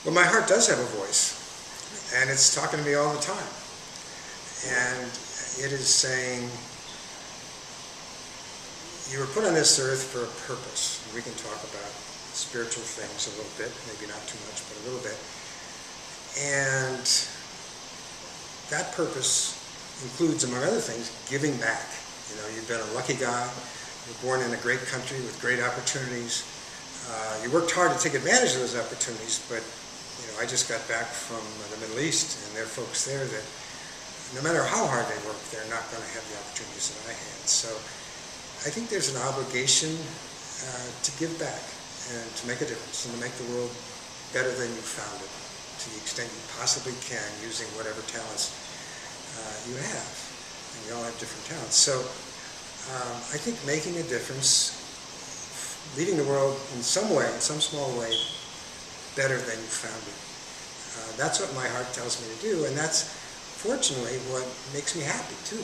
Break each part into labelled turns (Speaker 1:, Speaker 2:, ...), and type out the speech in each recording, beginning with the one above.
Speaker 1: Well, my heart does have a voice, and it's talking to me all the time. And it is saying, you were put on this earth for a purpose. We can talk about spiritual things a little bit, maybe not too much, but a little bit. And that purpose includes, among other things, giving back. You know, you've been a lucky guy. You're born in a great country with great opportunities. You worked hard to take advantage of those opportunities, but you know, I just got back from the Middle East, and there are folks there that, no matter how hard they work, they're not going to have the opportunities that I had. So I think there's an obligation to give back and to make a difference and to make the world better than you found it, to the extent you possibly can, using whatever talents you have. And we all have different talents. So I think making a difference, leaving the world in some way, in some small way, better than you found it. That's what my heart tells me to do, and that's fortunately what makes me happy too.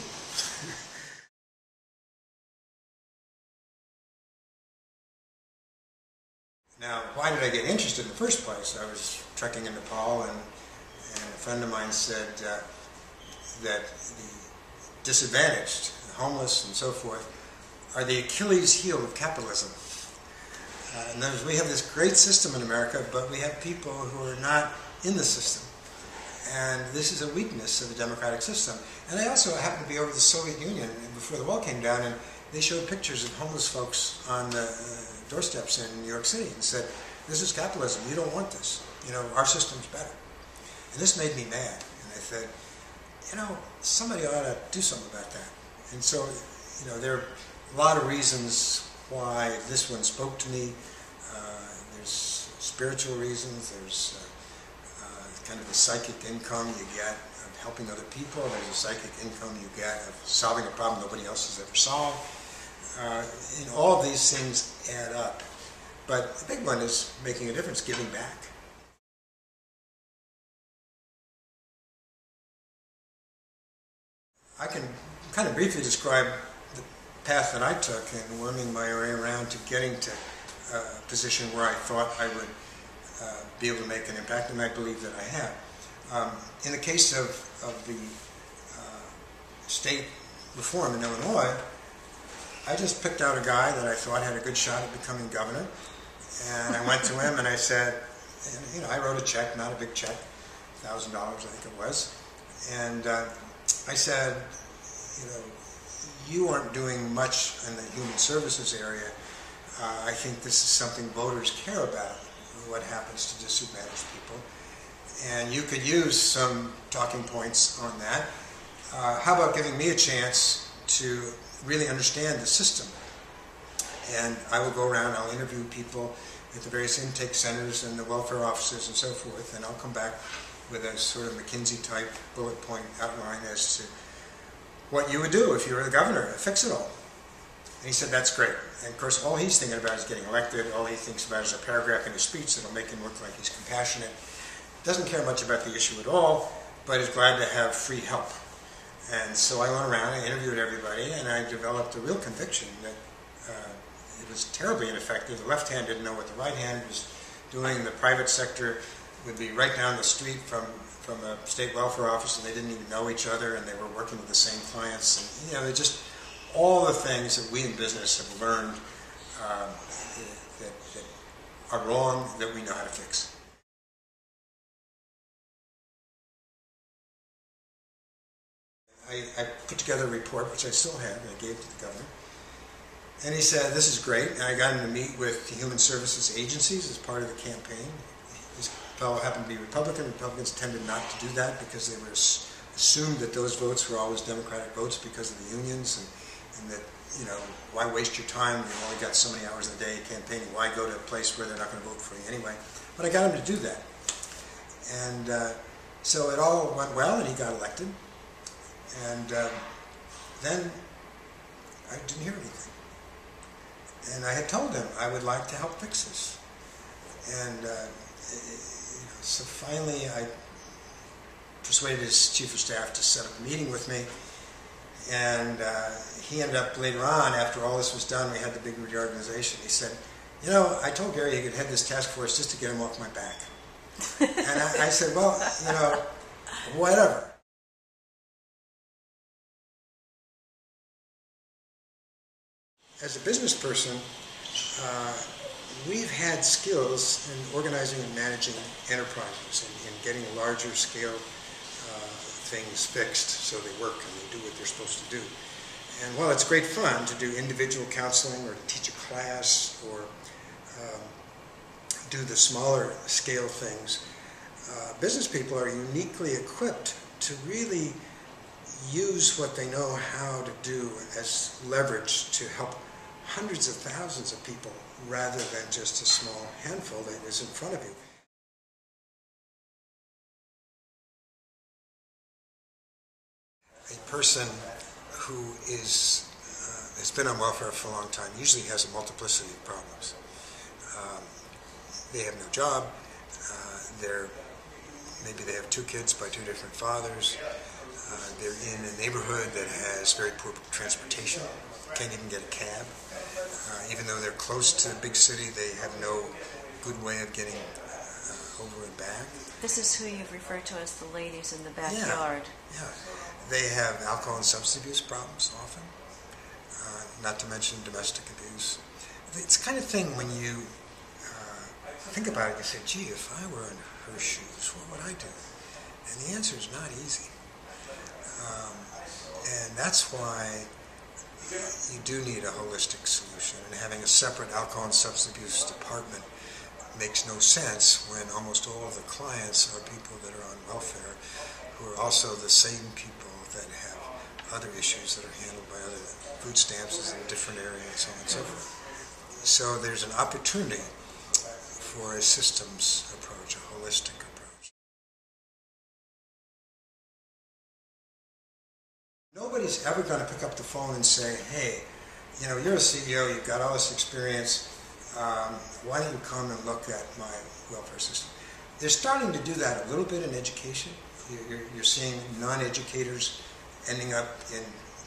Speaker 1: Now, why did I get interested in the first place? I was trekking in Nepal, and a friend of mine said that the disadvantaged, the homeless and so forth, are the Achilles heel of capitalism. In other words, we have this great system in America, but we have people who are not in the system. And this is a weakness of the democratic system. And I also happened to be over the Soviet Union before the wall came down, and they showed pictures of homeless folks on the doorsteps in New York City and said, this is capitalism, you don't want this. You know, our system's better. And this made me mad. And I said, you know, somebody ought to do something about that. And so, you know, there are a lot of reasons why this one spoke to me. There's spiritual reasons, there's kind of the psychic income you get of helping other people, there's a psychic income you get of solving a problem nobody else has ever solved. And all of these things add up. But the big one is making a difference, giving back. I can kind of briefly describe the path that I took in worming my way around to getting to a position where I thought I would be able to make an impact, and I believe that I have. In the case of the state reform in Illinois, I just picked out a guy that I thought had a good shot at becoming governor, and I went to him and I said, and, you know, I wrote a check, not a big check, $1,000 I think it was, and I said, you know, you aren't doing much in the human services area. I think this is something voters care about, what happens to disadvantaged people, and you could use some talking points on that. How about giving me a chance to really understand the system? And I will go around, I'll interview people at the various intake centers and the welfare offices and so forth, and I'll come back with a sort of McKinsey-type bullet point outline as to what you would do if you were the governor, fix it all. And he said, that's great. And of course, all he's thinking about is getting elected. All he thinks about is a paragraph in his speech that'll make him look like he's compassionate. Doesn't care much about the issue at all, but is glad to have free help. And so I went around, I interviewed everybody, and I developed a real conviction that it was terribly ineffective. The left hand didn't know what the right hand was doing. The private sector would be right down the street from a state welfare office, and they didn't even know each other, and they were working with the same clients. And, you know, they just, all the things that we in business have learned that are wrong, that we know how to fix. I put together a report, which I still have, and I gave to the governor. And he said, this is great. And I got him to meet with the human services agencies as part of the campaign. This fellow happened to be Republican. Republicans tended not to do that because they were assumed that those votes were always Democratic votes because of the unions, and that, you know, why waste your time? You've only got so many hours in the day campaigning. Why go to a place where they're not going to vote for you anyway? But I got him to do that. And so it all went well, and he got elected. And then I didn't hear anything. And I had told him I would like to help fix this. And you know, so finally I persuaded his chief of staff to set up a meeting with me. And he ended up later on, after all this was done, we had the big reorganization. He said, you know, I told Gary he could head this task force just to get him off my back. And I said, well, whatever. As a business person, we've had skills in organizing and managing enterprises and getting larger scale things fixed so they work and they do what they're supposed to do. And while it's great fun to do individual counseling or to teach a class or do the smaller scale things, business people are uniquely equipped to really use what they know how to do as leverage to help hundreds of thousands of people rather than just a small handful that is in front of you. A person who has been on welfare for a long time usually has a multiplicity of problems. They have no job, maybe they have 2 kids by 2 different fathers, they're in a neighborhood that has very poor transportation, can't even get a cab. Even though they're close to a big city, they have no good way of getting over and back.
Speaker 2: This is who you've referred to as the ladies in the backyard.
Speaker 1: Yeah. They have alcohol and substance abuse problems often, not to mention domestic abuse. It's the kind of thing when you think about it, you say, gee, if I were in her shoes, what would I do? And the answer is not easy. And that's why you do need a holistic solution, and having a separate alcohol and substance abuse department makes no sense when almost all of the clients are people that are on welfare who are also the same people that have other issues that are handled by other food stamps in a different area and so on and so forth. So there's an opportunity for a systems approach, a holistic approach. Nobody's ever going to pick up the phone and say, hey, you're a CEO, you've got all this experience, why don't you come and look at my welfare system? They're starting to do that a little bit in education. You're seeing non-educators ending up in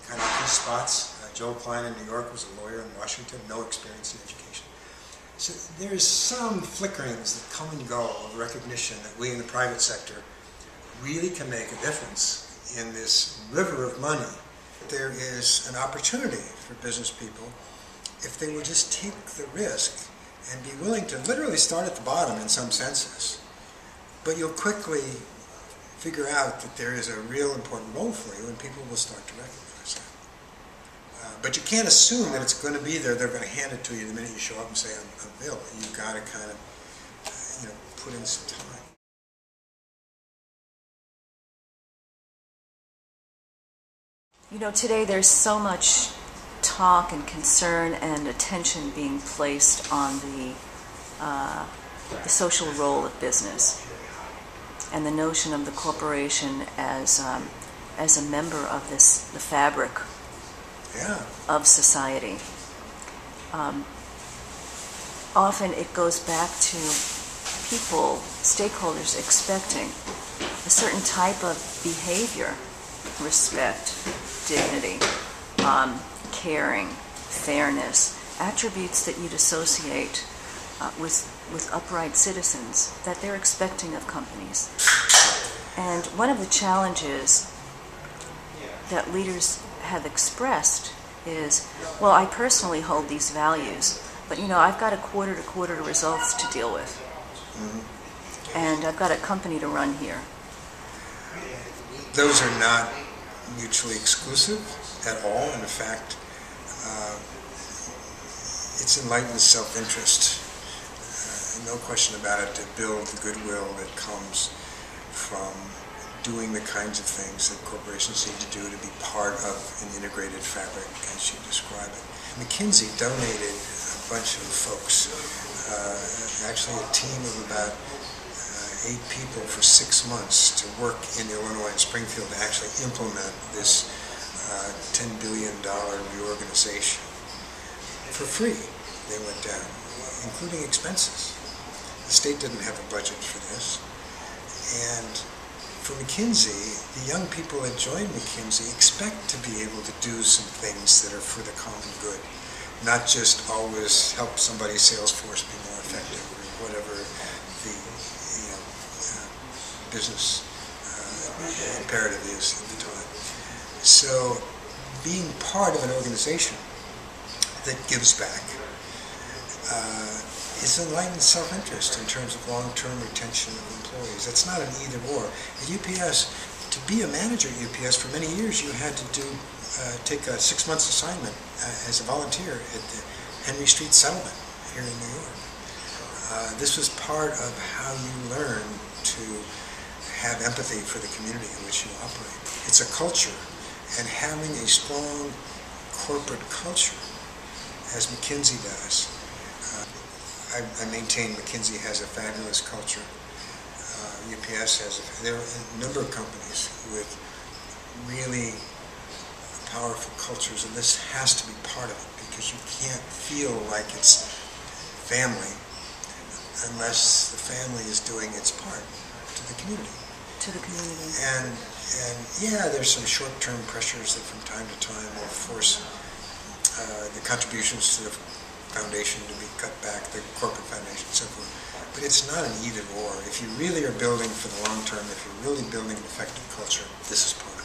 Speaker 1: kind of key spots. Joel Klein in New York was a lawyer in Washington, no experience in education. So there's some flickerings that come and go of recognition that we in the private sector really can make a difference in this river of money. There is an opportunity for business people if they will just take the risk and be willing to literally start at the bottom in some senses. But you'll quickly figure out that there is a real important role for you and people will start to recognize that. But you can't assume that it's going to be there, they're going to hand it to you the minute you show up and say, I'm available. You've got to kind of, put in some time.
Speaker 2: Today there's so much talk and concern and attention being placed on the social role of business and the notion of the corporation as a member of the fabric of society. Often it goes back to people, stakeholders, expecting a certain type of behavior, respect, dignity, caring, fairness, attributes that you'd associate with upright citizens that they're expecting of companies. And one of the challenges that leaders have expressed is, well, I personally hold these values, but I've got a quarter-to-quarter results to deal with. Mm-hmm. And I've got a company to run here.
Speaker 1: Those are not mutually exclusive at all. In fact, it's enlightened self-interest, no question about it, to build the goodwill that comes from doing the kinds of things that corporations need to do to be part of an integrated fabric, as you describe it. McKinsey donated a bunch of folks, actually a team of about 8 people for 6 months to work in Illinois and Springfield to actually implement this $10 billion reorganization. For free, they went down, including expenses. The state didn't have a budget for this. And for McKinsey, the young people that join McKinsey expect to be able to do some things that are for the common good, not just always help somebody's sales force be more effective or whatever the business imperative is at the time. So being part of an organization that gives back is enlightened self-interest in terms of long-term retention of employees. It's not an either-or. At UPS, to be a manager at UPS for many years, you had to take a 6 months assignment as a volunteer at the Henry Street Settlement here in New York. This was part of how you learn to have empathy for the community in which you operate. It's a culture, and having a strong corporate culture, as McKinsey does. I maintain McKinsey has a fabulous culture. UPS has there are a number of companies with really powerful cultures, and this has to be part of it, because you can't feel like it's family unless the family is doing its part to the community.
Speaker 2: To the community.
Speaker 1: And yeah, there's some short-term pressures that from time to time will force the contributions to the foundation to be cut back, the corporate foundation, and so forth. But it's not an either-or. If you really are building for the long term, if you're really building an effective culture, this is part of it.